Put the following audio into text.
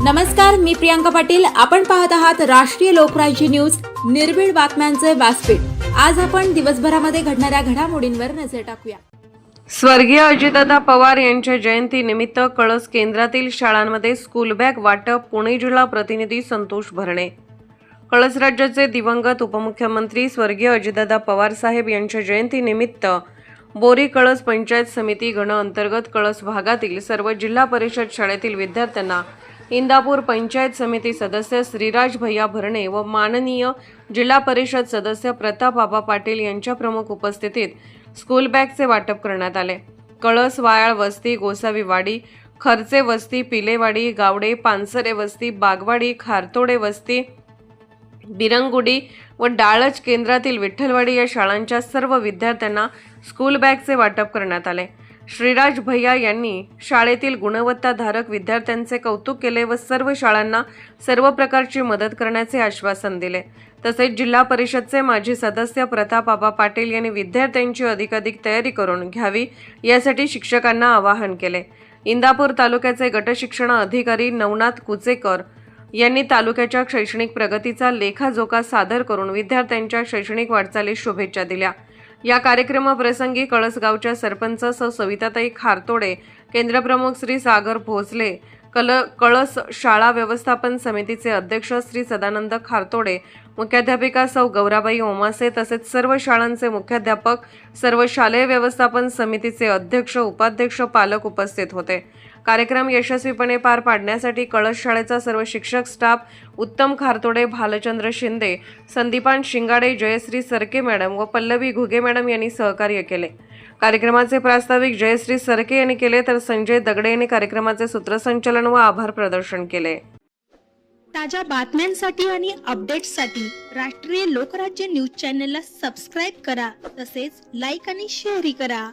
नमस्कार, मी प्रियांका पाटील. आपण पाहत आहात राष्ट्रीय लोकराज्य न्यूज, निर्भीड बातम्यांचे व्यासपीठ. आज आपण दिवसभरामध्ये घडणाऱ्या घडामोडींवर नजर टाकूया. स्वर्गीय अजितदादा पवार यांच्या जयंतीनिमित्त कळस केंद्रातील शाळांमध्ये स्कूल बॅग वाटप. पुणे जिल्हा प्रतिनिधी संतोष भरणे. कळस राज्याचे दिवंगत उपमुख्यमंत्री स्वर्गीय अजितदादा पवार साहेब यांच्या जयंतीनिमित्त बोरी कळस पंचायत समिती गण अंतर्गत कळस भागातील सर्व जिल्हा परिषद शाळेतील विद्यार्थ्यांना इंदापूर पंचायत समिती सदस्य श्रीराज भैया भरणे व माननीय जिल्हा परिषद सदस्य प्रताप आबा पाटील यांच्या प्रमुख उपस्थितीत स्कूल बॅगचे वाटप करण्यात आले. कळस, वायाळ वस्ती, गोसावी वाडी, खर्चे वस्ती, पिलेवाडी, गावडे, पानसरे वस्ती, बागवाडी, खारतोडे वस्ती, बिरंगुडी व डाळज केंद्रातील विठ्ठलवाडी या शाळांच्या सर्व विद्यार्थ्यांना स्कूल बॅगचे वाटप करण्यात आले. श्रीराज भैया यांनी शाळेतील गुणवत्ताधारक विद्यार्थ्यांचे कौतुक केले व सर्व शाळांना सर्व प्रकारची मदत करण्याचे आश्वासन दिले. तसेच जिल्हा परिषदचे माजी सदस्य प्रताप आबा पाटील यांनी विद्यार्थ्यांची अधिकाधिक तयारी करून घ्यावी यासाठी शिक्षकांना आवाहन केले. इंदापूर तालुक्याचे गटशिक्षण अधिकारी नवनाथ कुचेकर यांनी तालुक्याच्या शैक्षणिक प्रगतीचा लेखाजोखा सादर करून विद्यार्थ्यांच्या शैक्षणिक वाटचालीस शुभेच्छा दिल्या. या कार्यक्रमाप्रसंगी कळसगावच्या सरपंच सविताताई खारतोडे, केंद्रप्रमुख श्री सागर भोसले, कळस शाळा व्यवस्थापन समितीचे अध्यक्ष श्री सदानंद खारतोडे, मुख्याध्यापिका सौ गौराबाई ओमासे तसेच सर्व शाळांचे मुख्याध्यापक, सर्व शालेय व्यवस्थापन समितीचे अध्यक्ष, उपाध्यक्ष, पालक उपस्थित होते. कार्यक्रम यशस्वीपणे पार पाडण्यासाठी कळस शाळेचा सर्व शिक्षक स्टाफ, उत्तम खारतोडे, भालचंद्र शिंदे, संदीपान शिंगाडे, जयश्री सरके मॅडम व पल्लवी घुगे मॅडम यांनी सहकार्य केले. कार्यक्रमाचे प्रास्ताविक जयश्री सरके यांनी केले तर संजय दगडे यांनी कार्यक्रमाचे सूत्रसंचालन व आभार प्रदर्शन केले. ताज्या बातम्यांसाठी आणि अपडेट्ससाठी राष्ट्रीय लोकराज्य न्यूज चॅनलला सबस्क्राईब करा. तसेच लाईक आणि शेअरही करा.